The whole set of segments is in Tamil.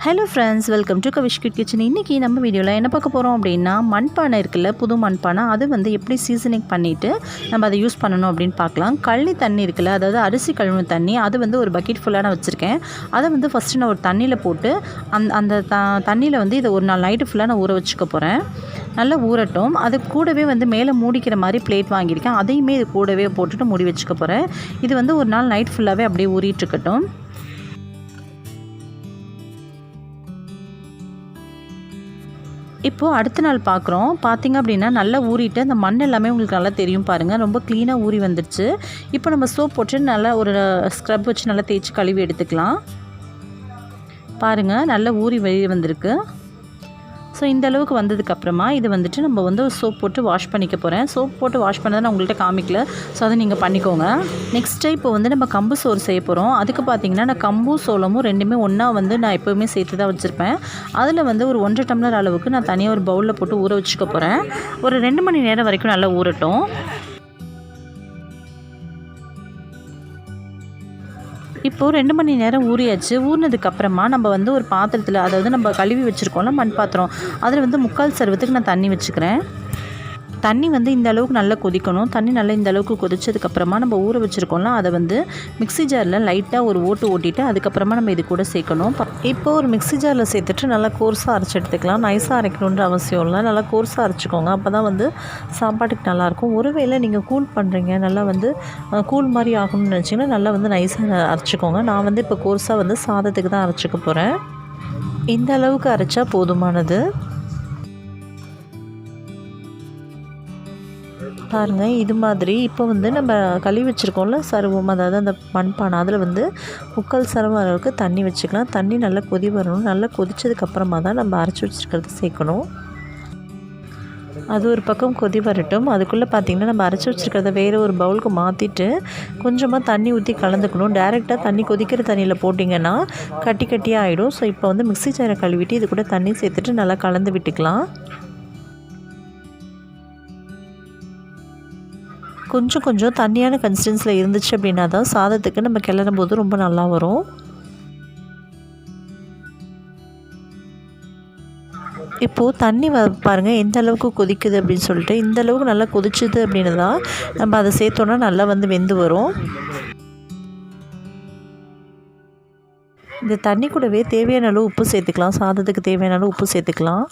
Hello friends, welcome to Kavish kid kitchen. இன்றைக்கி நம்ம வீடியோவில் என்ன பார்க்க போகிறோம் அப்படின்னா, மண்பானை இருக்குல்ல, புது மண்பானை, அது வந்து எப்படி சீசனிங் பண்ணிவிட்டு நம்ம அதை யூஸ் பண்ணணும் அப்படின்னு பார்க்கலாம். கள்ளி தண்ணி இருக்குல்ல, அதாவது அரிசி கழுவுன தண்ணி, அது வந்து ஒரு பக்கெட் ஃபுல்லாக நான் வச்சுருக்கேன். அதை வந்து ஃபஸ்ட்டு நான் ஒரு தண்ணியில் போட்டு அந்த தண்ணியில் வந்து இதை ஒரு நாள் நைட்டு ஃபுல்லாக நான் ஊற வச்சுக்க போகிறேன். நல்லா ஊறட்டும். அது கூடவே வந்து மேலே மூடிக்கிற மாதிரி பிளேட் வாங்கியிருக்கேன். அதையுமே இது கூடவே போட்டுட்டு மூடி வச்சுக்க போகிறேன். இது வந்து ஒரு நாள் நைட் ஃபுல்லாகவே அப்படியே ஊறிட்டுருக்கட்டும். இப்போது அடுத்த நாள் பார்த்திங்க அப்படின்னா நல்லா ஊறிட்டு அந்த மண் எல்லாமே உங்களுக்கு நல்லா தெரியும் பாருங்கள். ரொம்ப க்ளீனாக ஊறி வந்துடுச்சு. இப்போ நம்ம சோப் போட்டு நல்லா ஒரு ஸ்க்ரப் வச்சு நல்லா தேய்ச்சி கழுவி எடுத்துக்கலாம். பாருங்கள், நல்லா ஊறி வெளியே வந்திருக்கு. ஸோ இந்த அளவுக்கு வந்ததுக்கப்புறமா இது வந்துட்டு நம்ம வந்து சோப் போட்டு வாஷ் பண்ணிக்க போகிறேன். சோப் போட்டு வாஷ் பண்ணதை நான் உங்கள்கிட்ட காமிக்கல, ஸோ அதை நீங்கள் பண்ணிக்கோங்க. நெக்ஸ்ட்டு இப்போ வந்து நம்ம கம்பு சோறு செய்ய போகிறோம். அதுக்கு பார்த்திங்கன்னா நான் கம்பும் சோளமும் ரெண்டுமே ஒன்றா வந்து நான் எப்போவுமே சேர்த்து தான் வச்சுருப்பேன். அதில் வந்து ஒரு 1.5 டம்ளர் அளவுக்கு நான் தனியாக ஒரு பவுலில் போட்டு ஊற வச்சுக்க போகிறேன். ஒரு 2 மணி நேரம் வரைக்கும் நல்லா ஊறட்டும். இப்போது 2 மணி நேரம் ஊறியாச்சு. ஊறினதுக்கப்புறமா நம்ம வந்து ஒரு பாத்திரத்தில், அதாவது நம்ம கழுவி வச்சுருக்கோம்ல மண் பாத்திரம், அதில் வந்து 3/4 சர்வத்துக்கு நான் தண்ணி வச்சுக்கிறேன். தண்ணி வந்து இந்த அளவுக்கு நல்லா கொதிக்கணும். தண்ணி நல்லா இந்த அளவுக்கு கொதிச்சதுக்கப்புறமா நம்ம ஊற வச்சுருக்கோம்ல, அதை வந்து மிக்ஸி ஜாரில் லைட்டாக ஒரு ஓட்டிட்டு அதுக்கப்புறமா நம்ம இது கூட சேர்க்கணும். இப்போ ஒரு மிக்ஸி ஜாரில் சேர்த்துட்டு நல்லா கோர்ஸாக அரைச்சி எடுத்துக்கலாம். நைஸாக அரைக்கணுன்ற அவசியம் இல்லை, நல்லா கோர்ஸாக அரைச்சிக்கோங்க. அப்போ தான் வந்து சாப்பாட்டுக்கு நல்லாயிருக்கும். ஒருவேளை நீங்கள் கூல் பண்ணுறீங்க, நல்லா வந்து கூல் மாதிரி ஆகணும்னு நினச்சிங்கன்னா நல்லா வந்து நைஸாக அரைச்சிக்கோங்க. நான் வந்து இப்போ கோர்ஸாக வந்து சாதத்துக்கு தான் அரைச்சிக்க போகிறேன். இந்த அளவுக்கு அரைச்சா போதுமானது. பாருங்கள், இது மாதிரி இப்போ வந்து நம்ம கழுவி வச்சுருக்கோம்ல சர்வம், அதாவது அந்த மண்பானை, அதில் வந்து 3/4 சர்வம் அளவுக்கு தண்ணி வச்சுக்கலாம். தண்ணி நல்லா கொதி வரணும். நல்லா கொதிச்சதுக்கப்புறமா தான் நம்ம அரைச்சி வச்சுருக்கிறத சேர்க்கணும். அது ஒரு பக்கம் கொதி வரட்டும். அதுக்குள்ளே பார்த்திங்கன்னா நம்ம அரைச்சி வச்சுருக்கிறத வேறு ஒரு பவுலுக்கு மாற்றிட்டு கொஞ்சமாக தண்ணி ஊற்றி கலந்துக்கணும். டேரெக்டாக தண்ணி கொதிக்கிற தண்ணியில் போட்டிங்கன்னா கட்டி கட்டியாக ஆகிடும். ஸோ இப்போ வந்து மிக்ஸி ஜாரை கழுவிட்டு இது கூட தண்ணி சேர்த்துட்டு நல்லா கலந்து விட்டுக்கலாம். கொஞ்சம் தண்ணியான கன்சிஸ்டன்சியில் இருந்துச்சு அப்படின்னா தான் சாதத்துக்கு நம்ம கிளறும் போது ரொம்ப நல்லா வரும். இப்போது தண்ணி பாருங்கள் எந்த அளவுக்கு கொதிக்குது அப்படின்னு சொல்லிட்டு. இந்த அளவுக்கு நல்லா கொதிச்சுது அப்படின்னு தான் நம்ம அதை சேர்த்தோன்னா நல்லா வந்து வெந்து வரும். இந்த தண்ணி கூடவே தேவையான அளவு உப்பு சேர்த்துக்கலாம். சாதத்துக்கு தேவையான அளவு உப்பு சேர்த்துக்கலாம்.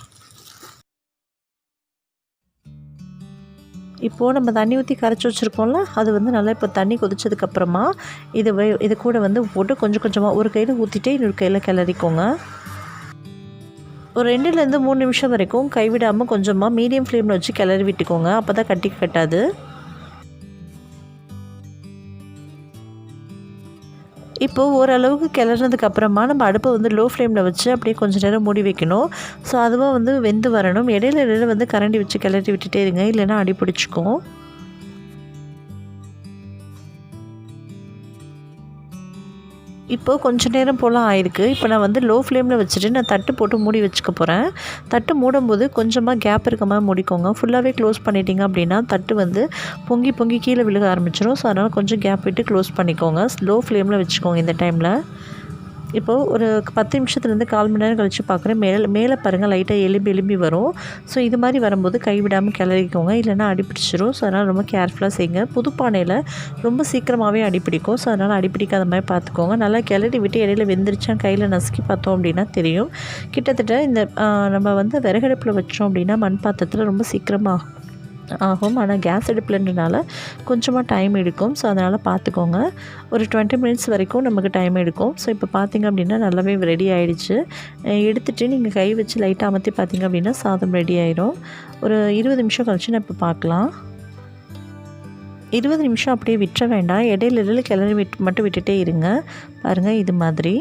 இப்போது நம்ம தண்ணி ஊற்றி கரைச்சி வச்சுருக்கோம்ல, அது வந்து நல்லா இப்போ தண்ணி கொதிச்சதுக்கப்புறமா இது கூட வந்து போட்டு கொஞ்சமாக ஒரு கையில் ஊற்றிட்டு இன்னொரு கையில் கிளறிக்கோங்க. ஒரு 2லேருந்து 3 நிமிஷம் வரைக்கும் கைவிடாமல் கொஞ்சமாக மீடியம் ஃப்ளேமில் வச்சு கிளறி விட்டுக்கோங்க. அப்போ தான் கட்டாது. இப்போது ஓரளவுக்கு கிளறினதுக்கப்புறமா நம்ம அடுப்பை வந்து லோ ஃப்ளேமில் வச்சு அப்படியே கொஞ்சம் நேரம் மூடி வைக்கணும். ஸோ அதுவாக வந்து வெந்து வரணும். இடையில வந்து கரண்டி வச்சு கிளறி விட்டுட்டே இருங்க, இல்லைன்னா அடி பிடிச்சிக்கும். இப்போது கொஞ்சம் நேரம் போல் ஆயிருக்கு. இப்போ நான் வந்து லோ ஃப்ளேமில் வச்சுட்டு நான் தட்டு போட்டு மூடி வச்சுக்க போகிறேன். தட்டு மூடும்போது கொஞ்சமாக கேப் இருக்க மாதிரி மூடிக்கோங்க. ஃபுல்லாகவே க்ளோஸ் பண்ணிட்டீங்க அப்படின்னா தட்டு வந்து பொங்கி கீழே விழுக ஆரம்பிச்சிடும். ஸோ அதனால் கொஞ்சம் கேப் விட்டு க்ளோஸ் பண்ணிக்கோங்க. லோ ஃப்ளேமில் வச்சுக்கோங்க இந்த டைமில். இப்போது ஒரு 10 நிமிஷத்துலேருந்து 1/4 மணி நேரம் கழித்து பார்க்குறேன். மேலே பாருங்கள் லைட்டாக எலும்பி வரும். ஸோ இது மாதிரி வரும்போது கைவிடாமல் கிளறிக்கோங்க, இல்லைன்னா அடிப்பிடிச்சிடும். ஸோ அதனால் ரொம்ப கேர்ஃபுல்லாக செய்யுங்க. புது பானையில் ரொம்ப சீக்கிரமாகவே அடிப்பிடிக்கும். ஸோ அதனால் அடிப்பிடிக்காத மாதிரி பார்த்துக்கோங்க. நல்லா கிளறி விட்டு இடையில வெந்துருச்சான் கையில் நசுக்கி பார்த்தோம் அப்படின்னா தெரியும். கிட்டத்தட்ட இந்த நம்ம வந்து விறகடுப்பில் வச்சோம் அப்படின்னா மண் பாத்திரத்தில் ரொம்ப சீக்கிரமாக ஆகும். ஆனால் கேஸ் அடுப்புலன்றனால கொஞ்சமாக டைம் எடுக்கும். ஸோ அதனால் பார்த்துக்கோங்க. ஒரு 20 மினிட்ஸ் வரைக்கும் நமக்கு டைம் எடுக்கும். ஸோ இப்போ பார்த்திங்க அப்படின்னா நல்லாவே ரெடி ஆகிடுச்சு. எடுத்துகிட்டு நீங்கள் கை வச்சு லைட்டாக அமர்த்தி பார்த்திங்க அப்படின்னா சாதம் ரெடி ஆயிரும். ஒரு 20 நிமிஷம் கழிச்சு நான் இப்போ பார்க்கலாம். 20 நிமிஷம் அப்படியே விட்டுற வேண்டாம். இடையில கிளறி மட்டும் விட்டுட்டே இருங்க. பாருங்கள், இது மாதிரி.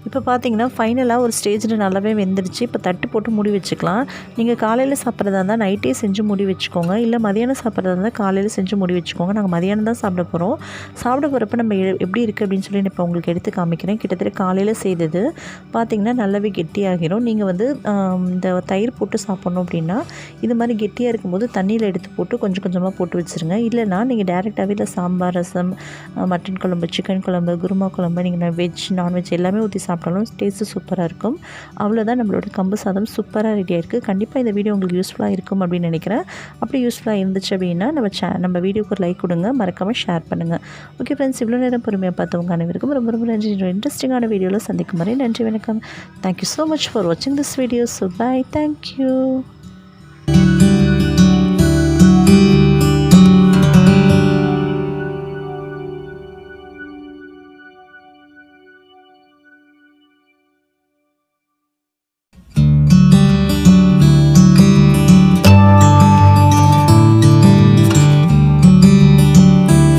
இப்போ பார்த்தீங்கன்னா ஃபைனலாக ஒரு ஸ்டேஜில் நல்லாவே வெந்துடுச்சு. இப்போ தட்டு போட்டு மூடி வச்சுக்கலாம். நீங்கள் காலையில் சாப்பிட்றதா இருந்தால் நைட்டே செஞ்சு மூடி வச்சுக்கோங்க. இல்லை மதியானம் சாப்பிட்றதா இருந்தால் காலையில் செஞ்சு மூடி வச்சுக்கோங்க. நாங்கள் மதியானம் தான் சாப்பிட போகிறோம். சாப்பிட போகிறப்ப நம்ம எப்படி இருக்குது அப்படின்னு சொல்லி நான் இப்போ உங்களுக்கு எடுத்து காமிக்கிறேன். கிட்டத்தட்ட காலையில் செய்தது பார்த்திங்கன்னா நல்லாவே கெட்டியாகிடும். நீங்கள் வந்து இந்த தயிர் போட்டு சாப்பிட்ணும் அப்படின்னா இது மாதிரி கெட்டியாக இருக்கும்போது தண்ணியில் எடுத்து போட்டு கொஞ்சம் கொஞ்சமாக போட்டு வச்சுருங்க. இல்லைனா நீங்கள் டேரெக்டாகவே இல்லை சாம்பார், ரசம், மட்டன் குழம்பு, சிக்கன் குழம்பு, குருமா குழம்பு, நீங்கள் வெஜ் நான்வெஜ் எல்லாமே ஊற்றி சாப்பிட்டாலும் டேஸ்ட்டு சூப்பராக இருக்கும். அவ்வளோதான், நம்மளோட கம்பு சாதம் சூப்பராக ரெடியாக இருக்குது. கண்டிப்பாக இந்த வீடியோ உங்களுக்கு யூஸ்ஃபுல்லாக இருக்கும் அப்படின்னு நினைக்கிறேன். அப்படி யூஸ்ஃபுல்லாக இருந்துச்சு அப்படின்னா நம்ம வீடியோக்கு ஒரு லைக் கொடுங்க, மறக்காமல் ஷேர் பண்ணுங்கள். ஓகே ஃப்ரெண்ட்ஸ், இவ்வளோ நேரம் பொறுமையாக பார்த்தவங்க அனைவருக்கும் ரொம்ப ரொம்ப நன்றி. இன்ட்ரெஸ்டிங்கான வீடியோவில் சந்திக்கும் வரை நன்றி, வணக்கம். தேங்க்யூ ஸோ மச் ஃபார் வாட்சிங் this video. So bye, thank you.